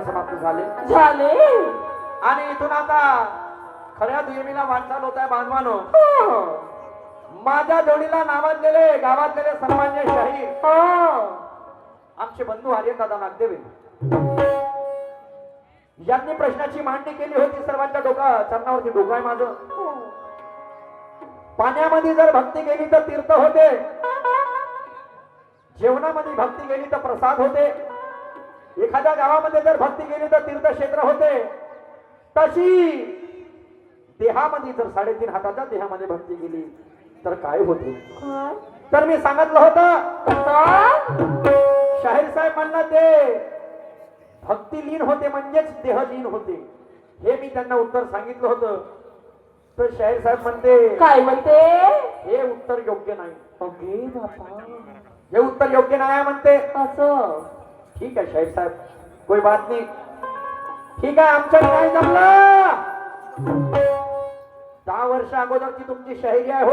समाप्त झाले झाले आणि इथून आता खऱ्या दुयमीला वाटचाल होत आहे बांधवानो. माझ्या जोडीला नावाजलेले गावातलेले सर्वांचे शाहीर आमचे बंधू आर्यदादा नागदेवे यांनी प्रश्नाची मांडणी केली होती. सर्वांच्या चरणावरती डोकं आहे माझं. पाण्यामध्ये जर भक्ती केली तर तीर्थ होते, जेवणामध्ये भक्ती केली तर प्रसाद होते, एखाद्या गावामध्ये जर भक्ती केली तर तीर्थक्षेत्र होते, तशी देहामध्ये जर 3.5 हाताच्या देहामध्ये भक्ती केली तर काय होते. तर मी सांगितलं होतं शाहीर साहेब म्हणलं ते भक्ती लीन होते म्हणजेच देह लीन होते. हे मी त्यांना उत्तर सांगितलं होतं. तर शाहीर साहेब म्हणते काय म्हणते हे उत्तर योग्य नाही. अगे बापा हे उत्तर योग्य नाही म्हणते. असं ठीक आहे शाहीर साहेब, कोई बात नाही. ठीक आहे, आमच्या नाही जमलं. 10 वर्ष अगोदरची तुमची शाहिरी आहे हो.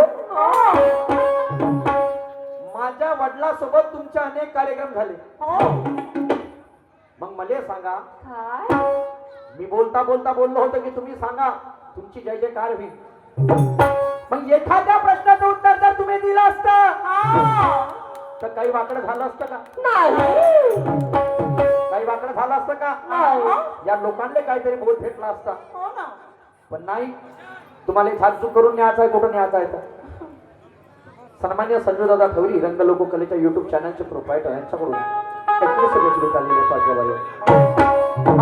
माझ्या वडिलांसोबत तुमचे अनेक कार्यक्रम झाले. मग मला सांगा, मी बोलता बोलता बोललो होतो की तुम्ही सांगा तुमची जय जयकार होईल. मग एखाद्या प्रश्नाचं उत्तर जर तुम्ही दिलं असतं तर काही वाकडं झालं असतं का? नाही. काही वाकडं झालं असतं का? या लोकांना काहीतरी बोध भेटला असता. पण नाही, तुम्हाला झालचूक करून न्यायचं आहे. कुठं न्यायचं आहे? सन्मान्य संजय दादा ठवरी रंग लोक कलेच्या युट्यूब चॅनलचे प्रोप्रायटर यांच्याकडून 21 रुपये आलेले पाठवा.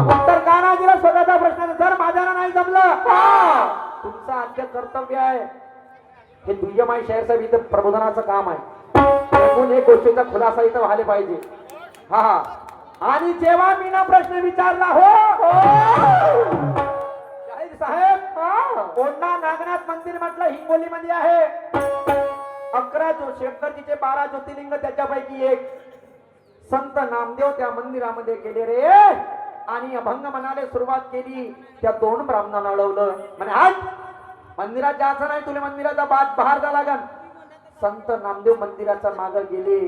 उत्तर का नाही दिलं स्वतःच्या प्रश्नाचं? जर माझ्याला नाही जमलं, तुमचं आद्य कर्तव्य आहे. हे दुय्यम आहे शाहीर साहेब, इथं प्रबोधनाचं काम आहे. एक गोष्टीचा खुलासा इथं व्हायला पाहिजे. हा, आणि जेव्हा मी ना प्रश्न विचारला हो शाहीर साहेब, कोंडा नागनाथ मंदिर म्हटलं हिंगोली मध्ये आहे. 11 शंकरजीचे 12 ज्योतिर्लिंग त्याच्यापैकी एक. संत नामदेव त्या मंदिरामध्ये गेले रे आणि अभंग म्हणाले सुरुवात केली. त्या 2 ब्राह्मणांना अडवलं. म्हणे आज मंदिरात जायचं नाही, तुला मंदिराचा बाहेर जा लागन. संत नामदेव मंदिराच्या मागे गेले.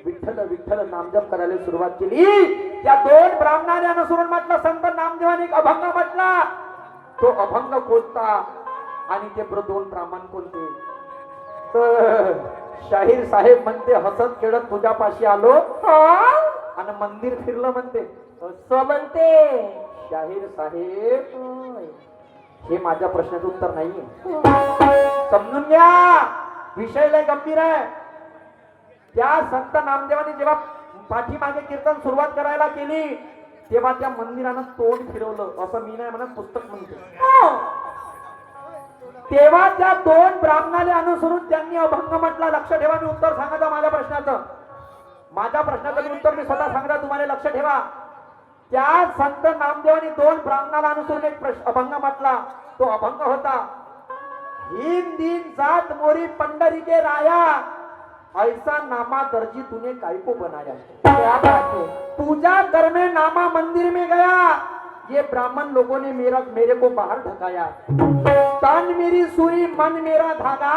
विठ्ठल विठ्ठल नामजप करायला सुरुवात केली. त्या 2 ब्राह्मणाने अनुसरून म्हटलं संत नामदेवाने एक अभंग म्हटला. तो अभंग कोणता आणि ते 2 ब्राह्मण कोणते? तर शाहीर साहेब म्हणते हसत खेळत तुझ्यापाशी आलो आणि मंदिर फिरलं म्हणते. असं म्हणते शाहीर साहेब, हे माझ्या प्रश्नाचं उत्तर नाहीये. समजून घ्या, विषय लय गंभीर आहे. त्या संत नामदेवाने जेव्हा पाठीमागे कीर्तन सुरुवात करायला केली तेव्हा त्या मंदिरानं तोंड फिरवलं, असं मी नाही म्हणत, पुस्तक म्हणते. तेव्हा त्या 2 ब्राह्मणाने अनुसरून त्यांनी अभंग म्हटला. लक्ष ठेवा, मी उत्तर सांगता माझ्या प्रश्नाचं. माझ्या प्रश्नाचं उत्तर मी स्वतः सांगता, तुम्हाला लक्ष ठेवा. त्या संत नामदेवाने 2 ब्राह्मणाला अनुसरून एक अभंग म्हटला. तो अभंग होता, हिंद दिन जात मोरी पंडरी के राया, ऐसा नामा दर्जी तूने काय को बनाया. क्या बात है. पूजा कर में नामा मंदिर में गया, ये ब्राह्मण लोगों ने मेरे को बाहर ढकाया. तन मेरी सुई मन मेरा धागा,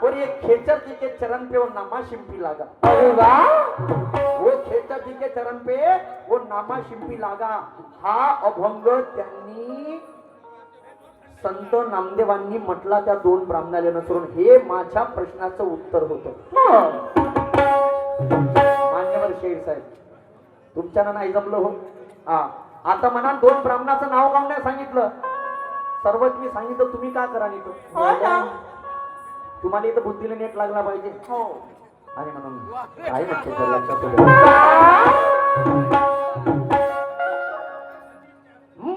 और ये खेचर जी के चरण पे वो नामा शिंपी लागा. अरे वाह, वो खेचर जी के चरण पे वो नामा शिंपी लागा. हा अभंग त्यांनी संत नामदेवांनी म्हटला त्या 2 ब्राह्मणाला अनुसरून. हे माझ्या प्रश्नाचं उत्तर होतं. मान्यवर शाहीर साहेब, तुमच्याला नाही जमलं हो. आता म्हणा 2 ब्राह्मणाचं नाव का नाही सांगितलं? सर्वच मी सांगितलं, तुम्ही का करा नाही? तुम्हाला इथं बुद्धीला नेट लागला पाहिजे. आणि म्हणून काय म्हणते लक्षात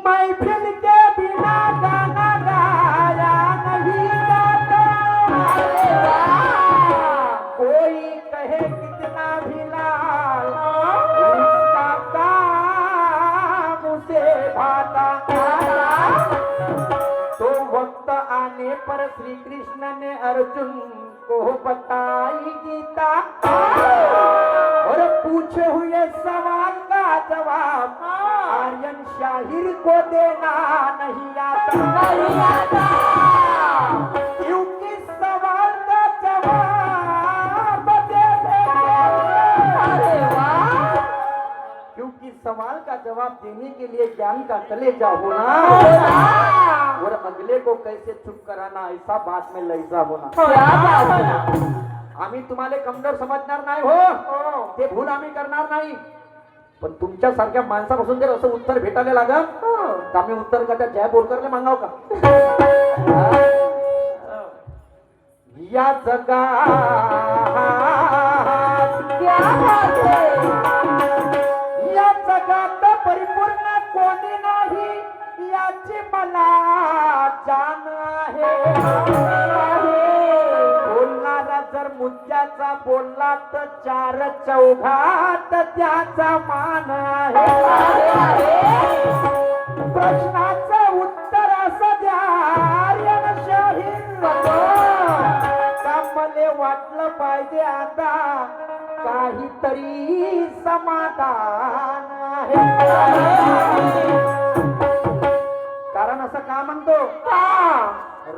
महफिल के बिना गाना गाया नहीं जाता। अरे वाह! कोई कहे कितना भी लाल, इसका काम उसे भाता। तो वक्त आने पर श्री कृष्ण ने अर्जुन को बताई गीता, और पूछे हुए सवाल का जवाब आर्यन शाहिर को देना नहीं आता। नहीं आता। क्योंकि सवाल का जवाब दे देंगे। अरे वाह! क्योंकि सवाल का जवाब देने के लिए ज्ञान का कलेजा होना, और अगले को कैसे चुप कराना, ऐसा बात में लैजा होना। क्या बात आहे? आम्ही तुम्हाला कमजोर समजणार नाही हो, ते भूल आम्ही करणार नाही. पण तुमच्या सारख्या माणसापासून जर असं उत्तर भेटायला लागल तर आम्ही उत्तर का त्या जय बोरकरने मागाव का? या जगात क्या बात आहे? या जगात परिपूर्ण कोणी नाही, याची मला जाण आहे. बोलणारा जर मुद्द्याचा बोलला तर चार चौघात त्याचा मान आहे. प्रश्नाचं उत्तर असं द्या आर्यन शाहीर, का मले वाटलं पाहिजे आता काहीतरी समाधान आहे. कारण असं का म्हणतो,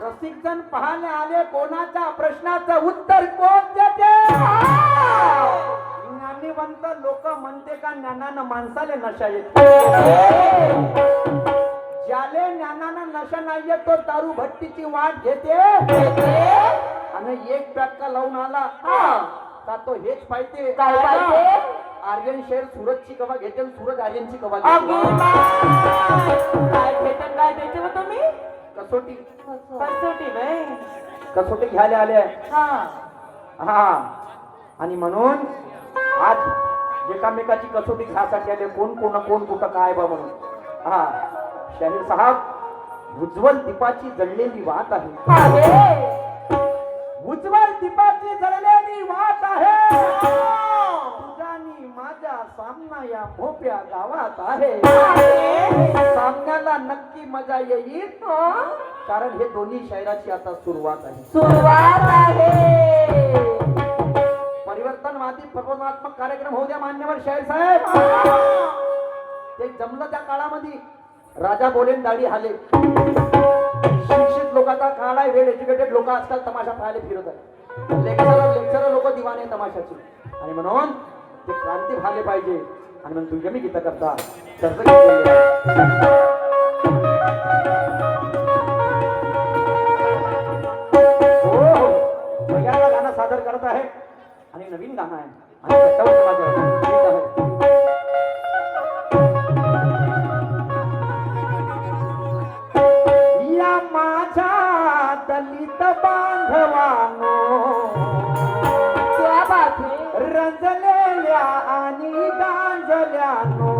रसिक जण पाहायला आले, कोणाच्या प्रश्नाचं उत्तर कोण देते? ज्ञानीवंत लोक म्हणते का ज्ञानानं माणसाले नशा येते. ज्याले ज्ञानानं नशा नाहीये तो दारू भट्टीची वाट घेते, आणि एक पॅक्का लावून आला का तो हेच पाहिजे. काय पाहिजे? आर्यन शेर सुरतची कवा घेते, सुरत आर्यनची कवा काय घेते. भेटन काय द्यायचे मग तुम्ही? कसोटी कसोटी नाही. कसोटी घ्यायला आले. हा, आणि म्हणून आज एकामेकाची कसोटी घ्यासाठी आले, कोण कुठं काय बा म्हणून. हा, शाहीर साहेब, उज्ज्वल दीपाची जळलेली वात आहे. उज्ज्वल दीपाची जळलेली वात आहे. तुझ्यानी माझा सामना या भोप्या गावात आहे. सामन्याला नक्की मजा येईल, कारण हे दोन्ही शायराची आता सुरुवात आहे. सुरुवात आहे. परिवर्तनवादी प्रबोधनात्मक कार्यक्रम होऊ द्या मान्यवर शाहीर साहेब. ते जमलं त्या काळामध्ये राजा बोलेन दाढी हाले. शिक्षित लोकांचा काळ आहे, वेल एज्युकेटेड लोक आजकाल तमाशा पाहायला फिरत आहे. लेक्चर लोक दिवाने तमाशाची, आणि म्हणून ते क्रांती झाले पाहिजे. आणि म्हणून तुझ्या मी गीत करता पहिल्यांदा गाणं सादर करत आहे, आणि नवीन गाणं आहे, आणि कट्टावर माझं गीत आहे. या माझ्या दलित बांधवानो, क्या बात आहे? रंजलेल्या आणि गांजल्यानो,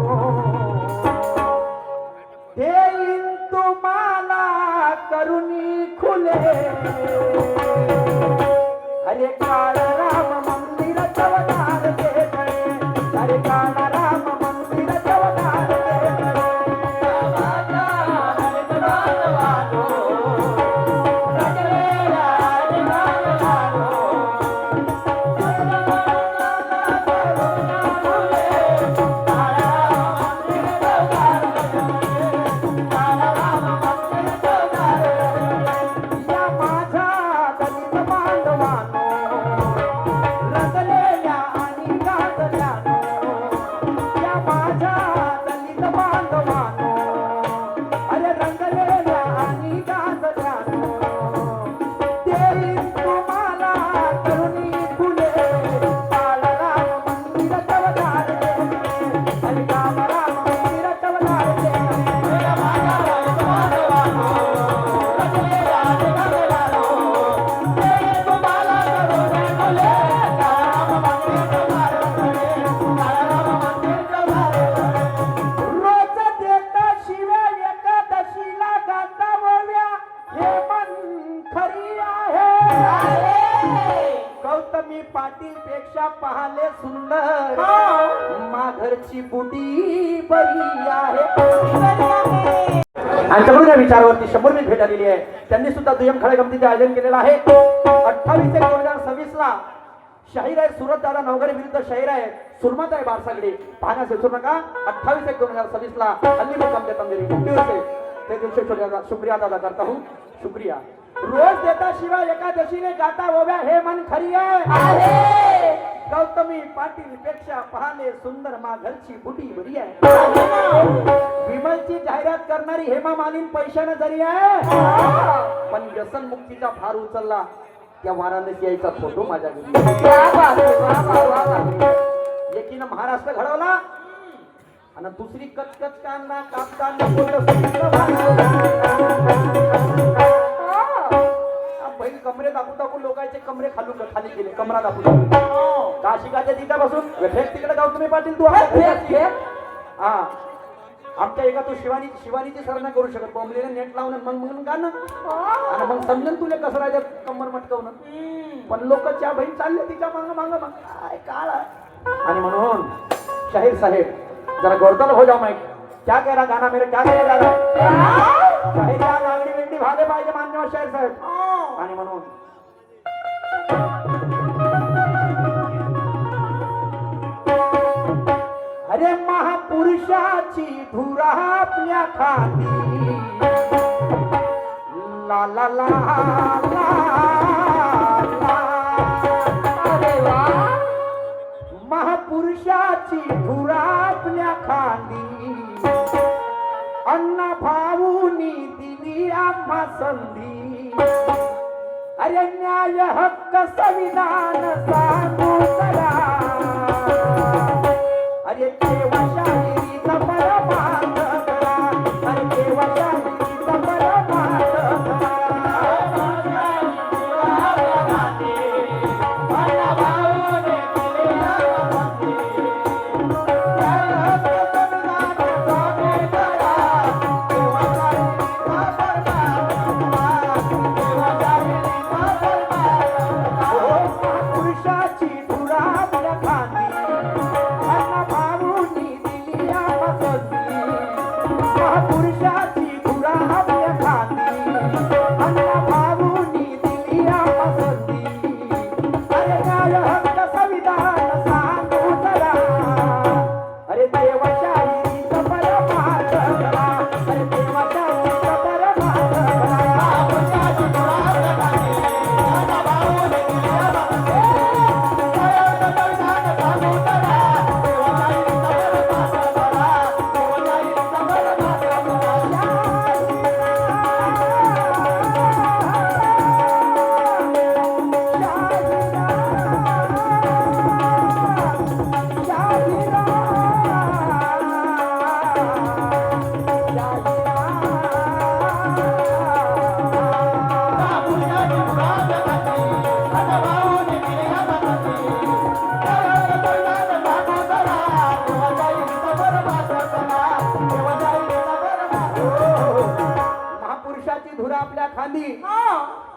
देईन तुम्हाला करुणी खुले. हरे काळ राम मंदिर चवदार ते कळे, हरे काळ राम मंदिर चवदार ते कळे. पाहले सुंदर हो. माघरची बुटी बरी आहे. बरी आहे. आमच्याकडून या विचारावरती 100 मिनिट भेट आलेली आहे. त्यांनी सुद्धा दुय्यम खळ्या गमतीचे आयोजन केलेलं आहे. 28/1/2026 ला शाहीर आहे सुरत दादा नवघरे विरुद्ध शाहीर आहे सुरमत आहे बारसागडे. पाहण्यास विसरू नका. 28/1/2026 ला अल्ली मुक्काम देता मेरी दिवसे ते दिवशी शुक्रिया अदा करता हूँ. शुक्रिया. रोज देता शिवाय एकादशीने गाता ओव्या हे मन खरी आहे. गौतमी पाटील पेक्षा पाहले सुंदर माघरची बुटी बरी आहे. विमलची जाहिरात करणारी हेमा मालिनी पैशाने जरी आहे पण व्यसन मुक्तीचा फार उचलला त्या वाराणसी यायचा फोटो माझ्या घरी. एकीनं महाराष्ट्र घडवला आणि दुसरी कचकच कांदा कापताना बैल कमरे दाखवून लोकांचे कमरे खाली केले. कमरा दाखवून काशिकाच्या तिच्यापासून तिकडे गाव तुम्ही पाटील तू हा आमच्या एका तू शिवानीची सर नाही करू शकत. बॉम्बलेला नेट लावून मग म्हणून का ना आणि मग समजेल तुला कसं राहायचं कंबर मटकवणं. पण लोक त्या बहीण चालले तिच्या मांग काय काळ आणि म्हणून शाहीर साहेब जरा गौरतल हो जाओ. माइक क्या कह रहा गाना मेरे क्या कह रहा है. शाहीर या लावणी वेंडी भाले पाहिजे मान्यवर शाहीर साहेब. आणि म्हणून अरे महापुरुषाची धुरा आपल्या खाली ला ला ला ला अरे वा. महापुरुषाची धुरा आपल्या खाली अण्णा भाऊनी दिली आम्हा संधी. अरे न्याय हक्क संविधान सांगू करा. अरे देवा शाहिरीचा परमार्थ करा. अरे देवा शाहिरीचा परमार्थ करा.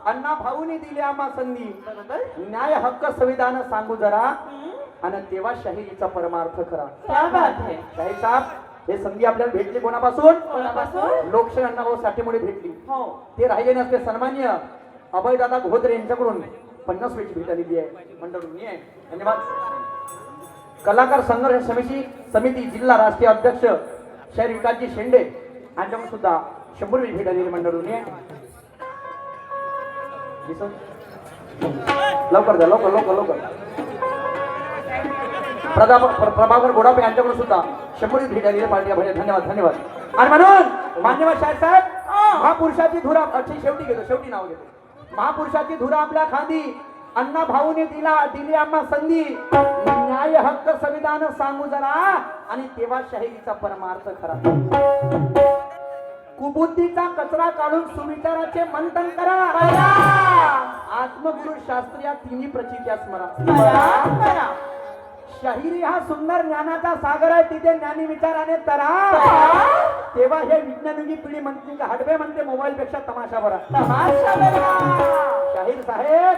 अण्णा भाऊनी दिली आम्हा संधी. न्याय हक्क संविधान सांगू जरा आणि तेव्हा शाहिरीचा परमार्थ खरा. क्या बात है. शाहीर साहेब हे संधी आपल्याला भेटली कोणापासून. लोकशाही अण्णाभाऊ साठेमुळे भेटली. हो. ते राहिले नसते सन्मान्य अभयदादा घोदरे यांच्याकडून 50 वेळची भेट आलेली आहे मंडळी आहे. धन्यवाद. कलाकार संघर्ष समिती जिल्हा राष्ट्रीय अध्यक्ष शाहीर विकासजी शेंडे यांच्याकडून सुद्धा 100 वेळची भेट आलेली मंडळी आहे. लवकर द्या लवकर. प्रभाकर गोडापे यांच्याकडून सुद्धा 100 भेट आलेली पार्टी भैया. धन्यवाद. आणि म्हणून मान्यवर शाहीर साहेब महापुरुषाची धुरा शेवटी नाव घेतो. महापुरुषाची धुरा आपल्या खांदी अण्णा भाऊने दिली आम्हा संधी. न्याय हक्क संविधान सांगू जरा आणि तेव्हा शाहिरीचा परमार्थ खरा. कुबुद्धीचा कचरा काढून सुविचाराचे मंथन करा. आत्मगुरु शास्त्री या तिन्ही प्रचित्या स्मरा. शाहिरी हा सुंदर ज्ञानाचा सागर आहे. तिथे ज्ञानी विचाराने तरा. तेव्हा हे विज्ञानिकी पिढी म्हणते का हडबे म्हणते मोबाईल पेक्षा तमाशा बरा. शाहीर साहेब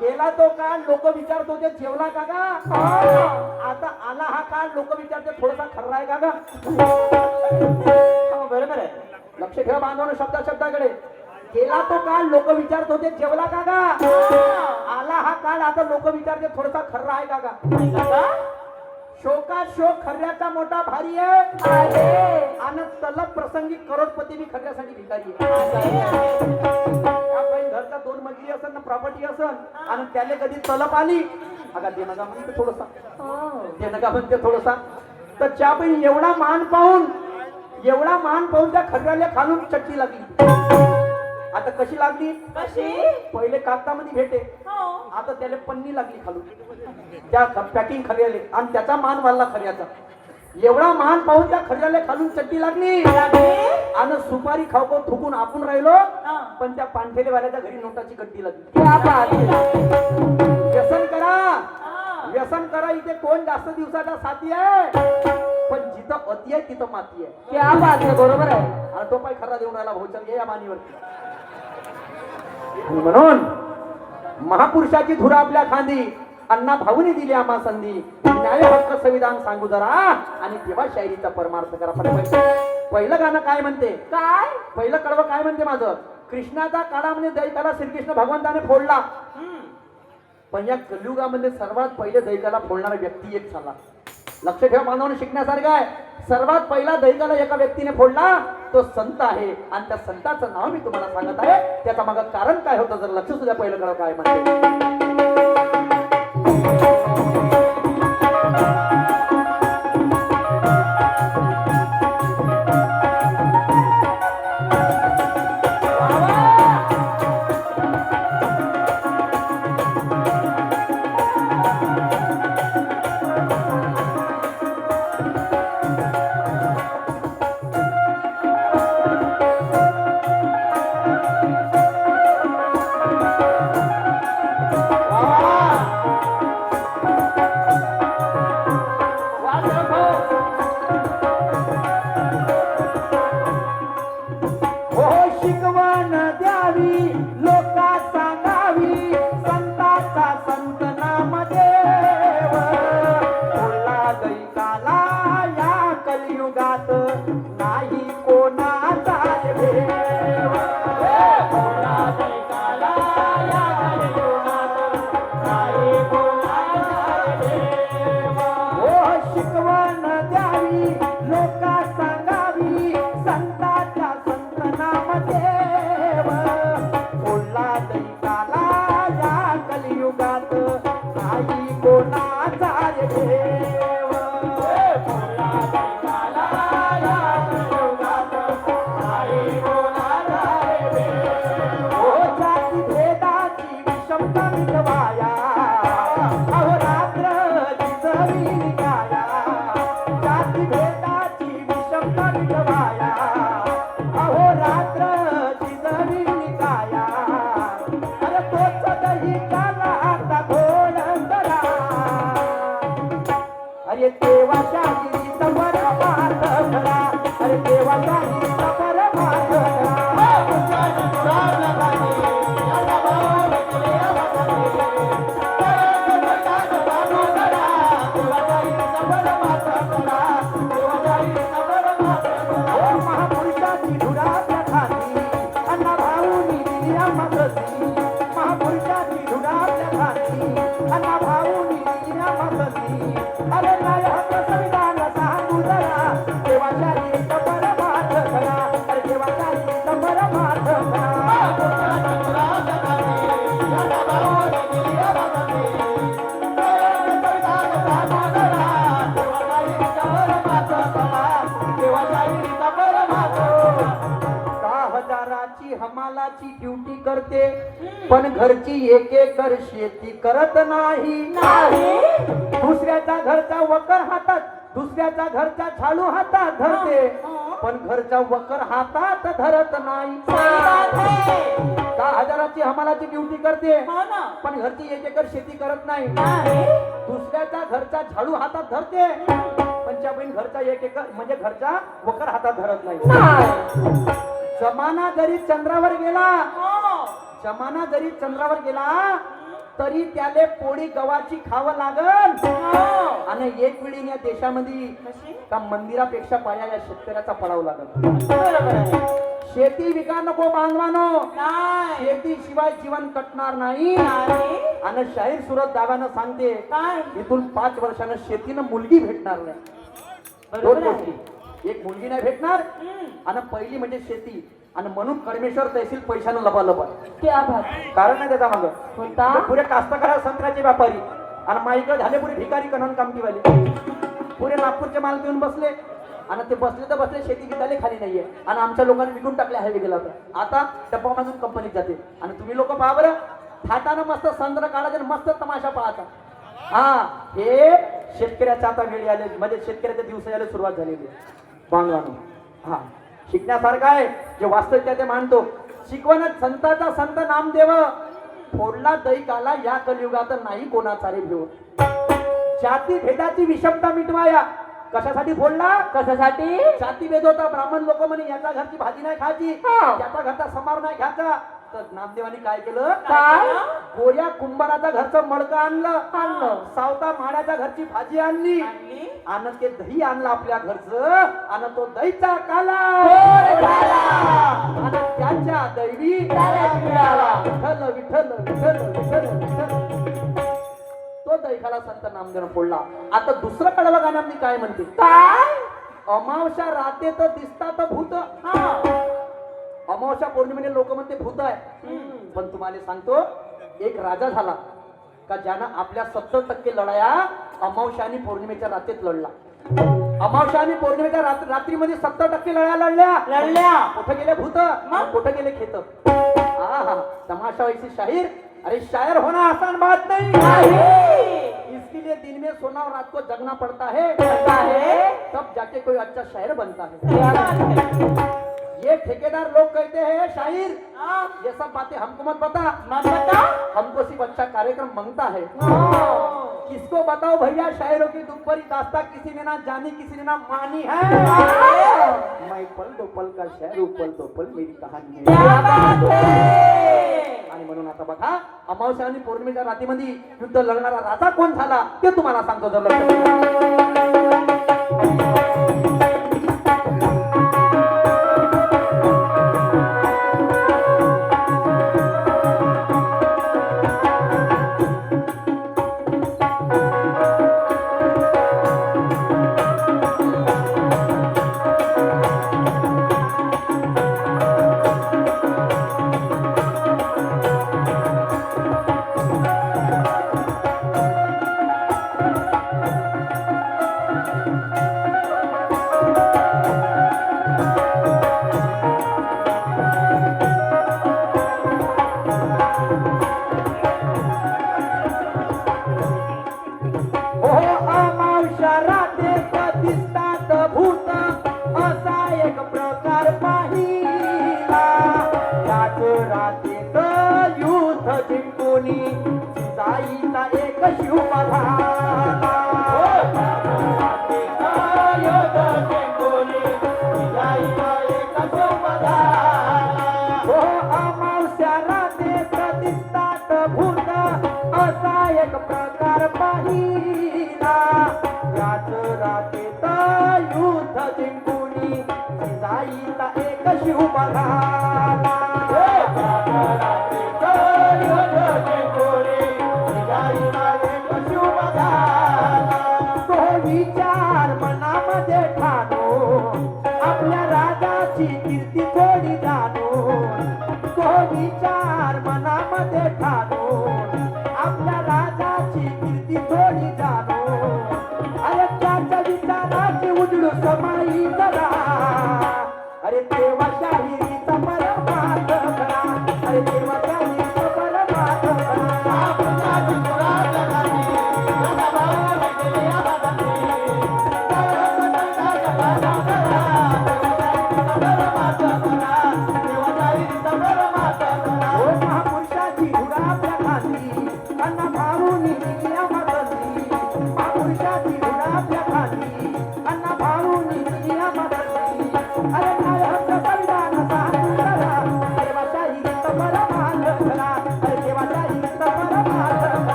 गेला तो काळ लोक विचारत होते जेवला का गा? आता आला हा काळ लोक विचारते थोडासा खर्रा आहे का गा? हो, बरोबर आहे. लक्ष ठेवा बांधवांनो शब्दाकडे. गेला तो काळ लोक विचारत होते जेवला का गा? आला हा काळ आता लोक विचारते थोडासा खर्रा आहे का गा? काय काका? शोकात शोक खर्याचा मोठा भारी आहे आणि तलब प्रसंगी करोडपती मी खर्यासाठी भिकारी आहे. आपण घरचा 2 मजली असेल ना प्रॉपर्टी असेल आणि त्याला कधी तलब आली अगा दे नका म्हणते थोडसा दे नका म्हणते थोडसा तर त्या पण एवढा मान पाहून त्या खर्याला खालून चट्टी लागली. आता कशी लागली? कशी? पहिले कागदामध्ये भेटे हो. आता त्याला पन्नी लागली खालून त्या पॅकिंग खर्याले आणि त्याचा मान वाढला खर्याचा. एवढा मान पाहून त्या खर्याले खालून चट्टी लागली आणि सुपारी खाऊ थुकून आपण राहिलो पण त्या पांठेले वाल्याच्या घरी नोटाची गड्डी लागली. व्यसन करा इथे कोण जास्त दिवसाचा साथी आहे पण जिथं अति आहे तिथं माती आहे. क्या बात आहे, बरोबर आहे. आणि तो पाय खरा देऊन राहिला भाऊचल या मानीवरती. आणि म्हणून महापुरुषाची धुरा आपल्या खांदी अण्णा भाऊनी दिली आम्हा संधी न्याय हक्क संविधान सांगू जरा आणि तेव्हा शायरीचा परमार्थ करा. पहिलं गाणं काय म्हणते? काय? पहिलं कडवं काय म्हणते माझं? कृष्णाचा काळामध्ये दैकाला श्रीकृष्ण भगवंताने फोडला पण या कलियुगामध्ये सर्वात पहिले दैकाला फोडणारा व्यक्ती एक झाला. लक्ष ठेवा बांधवांनो शिकण्यासारखं आहे. सर्वात पहिला दैकाला एका व्यक्तीने फोडला तो संत आहे आणि त्या संताचं नाव मी तुम्हाला सांगत आहे. त्याचा मागं कारण काय होतं जर लक्ष सुद्धा पहिलं कळव काय म्हणते. हमालाची ड्युटी करते पण घरची एक एकर शेती करत नाही. दुसऱ्याच्या घरचा वकर हातात दुसऱ्याच्या घरचा झाडू हातात धरते पण घरचा वकर हातात धरत नाही. 10,000ची हमालाची ड्युटी करते पण घरची एक एकर शेती करत नाही. दुसऱ्याच्या घरचा झाडू हातात धरते पण त्या बहीण घरचा एक एकर म्हणजे घरचा वकर हातात धरत नाही. जमाना जरी चंद्रावर गेला तरी त्याले पोळी गव्हाची खावं लागल. हो. आणि एक वेळी या देशामध्ये कशी? का मंदिरापेक्षा पाया या शेतकऱ्याचा पडावं लागल. बरोबर आहे. शेती विका नको बांधवानो, नाही. शेतीशिवाय जीवन कटणार नाही. नाही. आणि शाहीर सुरत दाव्यानं सांगते काय? इथून 5 वर्षानं शेतीनं मुलगी भेटणार नाही. बरोबर दोन आहे. गोष्टी, एक मुलगी नाही भेटणार हम्म. आणि पहिली म्हणजे शेती. आणि म्हणून कर्मेश्वर तहसील पैशानं लबालब आहे. क्या बात. कारण नाही त्याचा मग कोणता? पुरे कास्तकार संत्र्याचे व्यापारी आणि माईकडे झाले पुरे भिकारी कणन कामटी वाले पुरे नागपूरचे माल घेऊन बसले. आणि ते बसले तर बसले, शेती विकायला खाली नाहीये. आणि आमच्या लोकांनी विकून टाकले आहे गेला तर आता डब्बा मागून कंपनीत जाते. आणि तुम्ही लोक पहा बरं, थाटानं मस्त संत्र काढायचे आणि मस्त तमाशा पाहायचा. हा, हे शेतकऱ्याच्या आता वेळी आले, म्हणजे शेतकऱ्याच्या दिवस यायला सुरुवात झालेली बांधवानो. हा, शिकण्यासारखं आहे. जे वास्तविकता ते मानतो. शिकवणच संताचा संत नामदेव, फोडला दैकाला या कलियुगात नाही कोणाचा रे भेव. जाती भेदाची विषमता मिटवाया. कशासाठी फोडला? कशासाठी? जाती भेद होता. ब्राह्मण लोक म्हणे याच्या घरची भाजी नाही खायची, हा. त्याचा घरचा समार नाही घ्यायचा. तर नामदेवानी काय केलं? काय? गोऱ्या कुंभाराच्या घरचं मडकं आणलं, आणलं. सावता माड्याच्या घरची भाजी आणली, आणली. आणि ते दही आणलं आपल्या घरचं. आणि तो दहीचा काला गोड झाला. आणि त्याच्या दैवी त्याला मिळाला. विठ्ठल विठ्ठल विठ्ठल विठ्ठल विठ्ठल. तो दैखाला संत नामदेवानं फोडला. आता दुसरं कडवं गाण्यामध्ये काय म्हणते? काय? अमावस्या राते तर दिसतात भूत. हा. अमावस्या पौर्णिमेने लोक म्हणते भूत आहे. हम्म. पण तुम्हाला सांगतो, एक राजा झाला का ज्यानं आपल्या 70% लढाया अमावस्या आणि पौर्णिमेच्या रात्रीत लढला. अमावस्या आणि पौर्णिमेच्या रात्रीमध्ये 70% लढाया लढल्या. कुठे गेले भूत, मग? कुठे गेले खेत. हा, तमाशा वैसी शाहीर. अरे शायर होना आसान बात नहीं, इसके लिए दिन में सोना और रात को जगना पड़ता है, तब जाके कोई अच्छा शायर बनता है. क्या बात है. ये ठेकेदार लोग कहते हैं शायर, हाँ. ये सब बातें हमको मत बता, मत बता. हमको सिर्फ अच्छा कार्यक्रम मांगता है. हो. किसको बताओ भैया शायरों की दुख भरी दास्तां, किसी ने ना जानी किसी ने ना मानी है. मैं पल दो पल का शायर हूं, पल दो पल मेरी कहानी क्या है. बात है. आणि म्हणून आता बघा, अमावस्या आणि पौर्णिमेच्या रात्रीमध्ये युद्ध लढणारा राजा कोण झाला ते तुम्हाला सांगतो. जर लक्षात अरे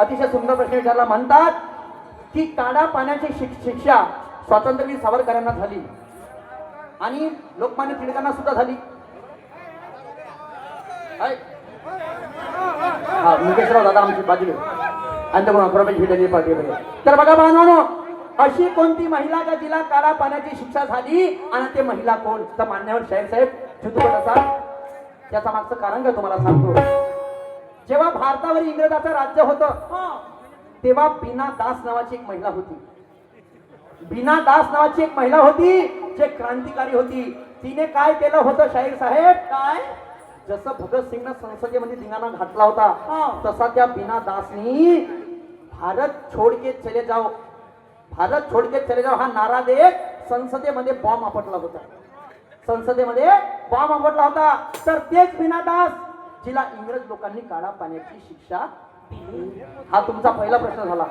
अतिशय सुंदर प्रश्न विचारला. म्हणतात की काळा पाण्याची शिक्षा स्वातंत्र्यवीर सावरकरांना झाली आणि लोकमान्य टिळकांना सुद्धा झाली. हाय. हा मुकेशराव दादा आमची बाजू तर बघा बांधवानो, अशी कोणती महिला का जिला काळा पाण्याची शिक्षा झाली आणि ते महिला कोण? तर मान्यवर शाहीर साहेब चितूपट असाल. त्याचा मागचं कारण काय तुम्हाला सांगतो. जेव्हा भारतावर इंग्रजाचं राज्य होतं तेव्हा बीना दास नावाची एक महिला होती. बीना दास नावाची एक महिला होती जे क्रांतिकारी होती. तिने काय केलं होतं शाहीर साहेब? काय? जसं भगतसिंगनं संसदेमध्ये धिंगाणा घातला होता तसा त्या बीना दासनी भारत छोड़ के चले जाओ, भारत छोड़ के चले जाओ हा नारा देत संसदेमध्ये बॉम्ब आपटला होता. संसदेमध्ये बॉम्ब आपटला होता. तर तेच बीना दास जिला इंग्रज लोकांनी काळा पाण्याची शिक्षा दिली. हा तुमचा पहिला प्रश्न झाला.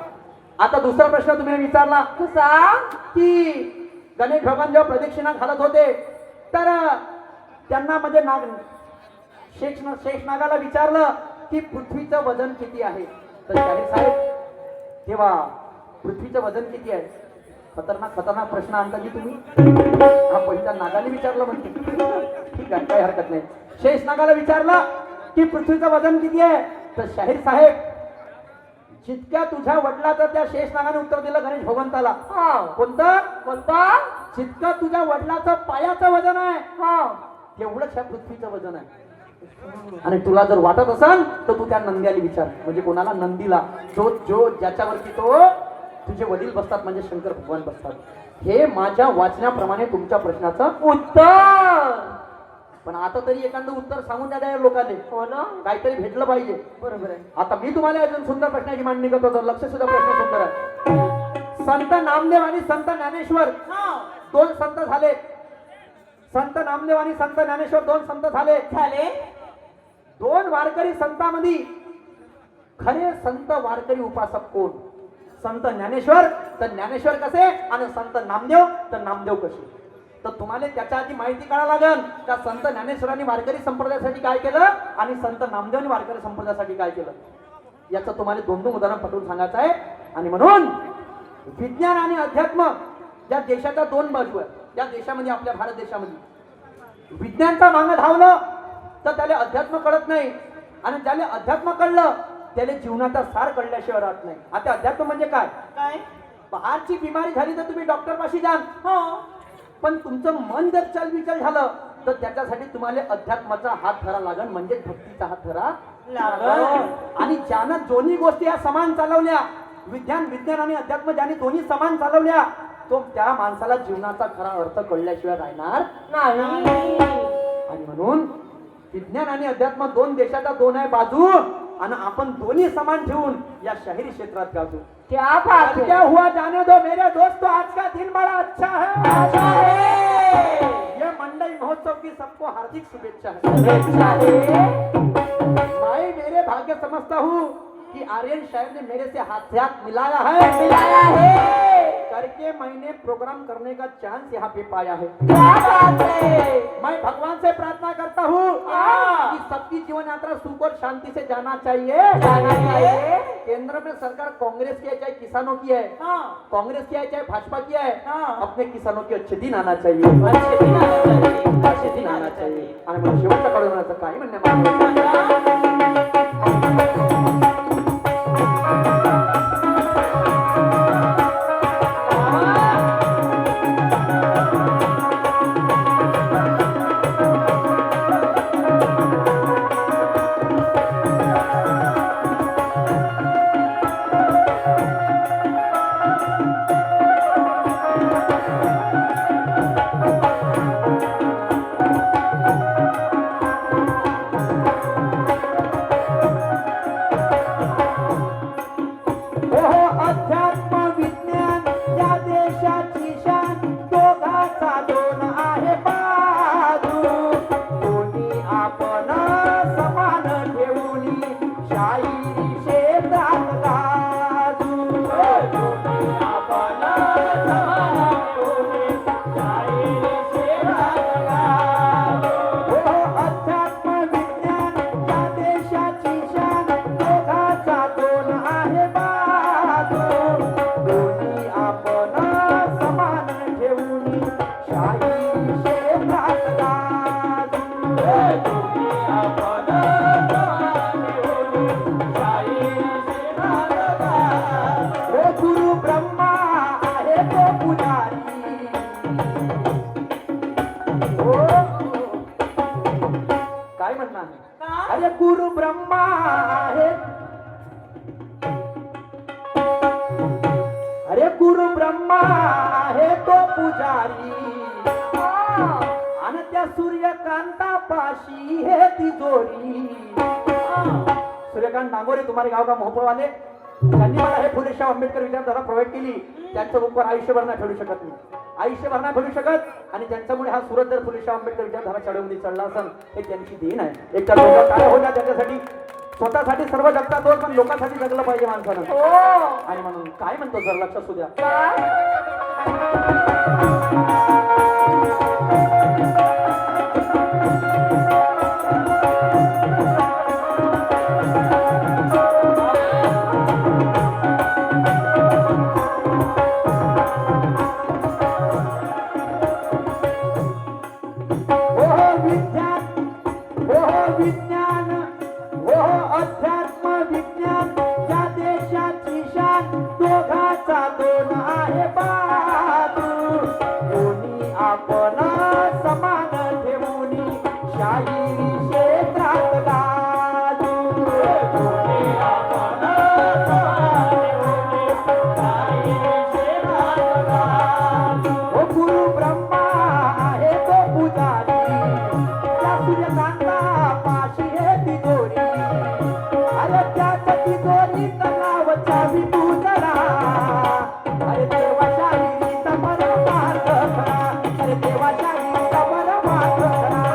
आता दुसरा प्रश्न तुम्ही विचारला कसा? की गणेश भगवान जेव्हा प्रदक्षिणा घालत होते तर त्यांना म्हणजे शेष नागाला विचारलं की पृथ्वीचं वजन किती आहे? तर शाहीर साहेब तेव्हा पृथ्वीचं वजन किती आहे? खतरनाक प्रश्न आणता की तुम्ही. हा पहिल्या नागाने विचारलं म्हणते. ठीक आहे, काही हरकत नाही. शेष नागाला विचारलं की पृथ्वीचं वजन किती आहे? तर शाहीर साहेब जितक्या तुझ्या वडिलाचं त्या शेष नागाने उत्तर दिलं गणेश भगवंताला. कोणतं? जितकं तुझ्या वडिलाचं पायाचं वजन आहे तेवढंच ह्या पृथ्वीचं वजन आहे. आणि तुला जर वाटत असेल तर तू त्या नंद्याला विचार. म्हणजे कोणाला? नंदीला. जो ज्याच्यावरती तो तुझे वडील बसतात म्हणजे शंकर भगवान बसतात. हे माझ्या वाचण्याप्रमाणे तुमच्या प्रश्नाचं उत्तर. पण आता तरी एखादं उत्तर सांगून द्या लोकांनी. हो ना, काहीतरी भेटलं पाहिजे. बरोबर आहे. आता मी तुम्हाला अजून सुंदर प्रश्नाची मांडणी करतो तर लक्ष सुद्धा प्रश्न सुंदर आहे. संत नामदेव आणि संत ज्ञानेश्वर दोन संत झाले. संत नामदेव आणि संत ज्ञानेश्वर दोन संत झाले. दोन वारकरी संतांमध्ये खरे संत वारकरी उपासक कोण? संत ज्ञानेश्वर तर ज्ञानेश्वर कसे आणि संत नामदेव तर नामदेव कसे? तर तुम्हाला त्याच्या आधी माहिती काढावं लागेल का संत ज्ञानेश्वरांनी वारकरी संप्रदायासाठी काय केलं आणि संत नामदेवांनी वारकरी संप्रदायासाठी काय केलं. याचं तुम्हाला दोन उदाहरण पटवून सांगायचं आहे. आणि म्हणून विज्ञान आणि अध्यात्म या देशाच्या दोन बाजू आहेत. या देशामध्ये आपल्या भारत देशामध्ये विज्ञानचा मागं धावलं तर त्याला अध्यात्म कळत नाही आणि ज्याला अध्यात्म कळलं त्याला जीवनाचा सार कळल्याशिवाय राहत नाही. आता अध्यात्म म्हणजे काय? बाहेरची बिमारी झाली तर तुम्ही डॉक्टर पाशी जाल. पण तुमचं मन जर चलबिचल झालं तर त्याच्यासाठी तुम्हाला अध्यात्माचा हात धरा लागल म्हणजे भक्तीचा हात धरा लागल. आणि ज्यानं दोन्ही गोष्टी या समान चालवल्या विज्ञान आणि अध्यात्म ज्याने दोन्ही समान चालवल्या तो त्या माणसाला जीवनाचा खरा अर्थ कळल्याशिवाय राहणार नाही. आणि म्हणून विज्ञान आणि अध्यात्म दोन देशाच्या दोन आहे बाजू आणि आपण दोन्ही समान ठेवून या शहरी क्षेत्रात गाजू. क्या बात है. क्या हुआ जाने दो मेरे दोस्तों, आज का दिन बड़ा अच्छा है. ये मंडई महोत्सव की सबको हार्दिक शुभेच्छा है. मैं मेरे भाग्य समझता हूँ कि आर्यन शायद ने मेरे से हाथ मिलाया है करके मैंने प्रोग्राम करने का चांस यहाँ पे पाया है. मैं भगवान से प्रार्थना करता हूँ कि सबकी जीवन यात्रा सुख और शांति से जाना चाहिए. केंद्र में सरकार कांग्रेस की है चाहे किसानों की है, कांग्रेस की है चाहे भाजपा की है, अपने किसानों के अच्छे दिन आना चाहिए. अच्छे दिन आना चाहिए. आणि मला शेवटचं कळवण्याचं काही म्हणणं आहे का? अरे गुरु ब्रह्मा आहे अरे गुरु ब्रह्मा आहे तो पुजारी आणि त्या सूर्यकांतापाशी हे तिजोरी सूर्यकांत नागोरे तुम्हारे गाव का मोहपळ वाले त्यांनी मला हे फुलेशाह आंबेडकर विचारधारा प्रोव्हाइड केली त्यांच्या बुकवर आयुष्यभर नाही फेडू शकत मी आयुष्यभर नाही फेडू शकत आणि त्यांच्यामुळे हा सुरत जर फुलेशाह आंबेडकर विचारधारा चढवणी चढला असेल हे त्यांची देण आहे एक तर लोक काय होणार त्याच्यासाठी स्वतःसाठी सर्व जगतात होत पण लोकांसाठी जगलं पाहिजे माणसानं हो आणि म्हणून काय म्हणतो जर लक्ष असू द्या विज्ञान हो अध्यात्म विज्ञान या देशाची शान दोघाचा दोन आहे बाजू दोन्ही आपण समान ठेवून शाहिरी क्षेत्रात गाजू दोन्ही आपण समान ठेवून शाहिरी क्षेत्रात गाजू हो गुरु ब्रह्मा आहे तो पुजारी त्या सूर्यकांता पाशी हे तिजोरी अरे त्याच तिजोरीत नाव चावी तुझला अरे देवा शाहिरीचा परमार्थ खरा अरे देवा शाहिरीचा परमार्थ खरा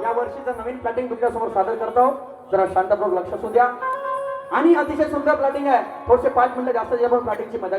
या वर्षीचं नवीन प्लॅटिंग तुमच्या समोर सादर करतो जरा शांतपूर्वक लक्ष असू द्या आणि अतिशय सुंदर प्लॅटिंग आहे थोडेसे 5 मिनिटं जास्त प्लॅटिंगची मजा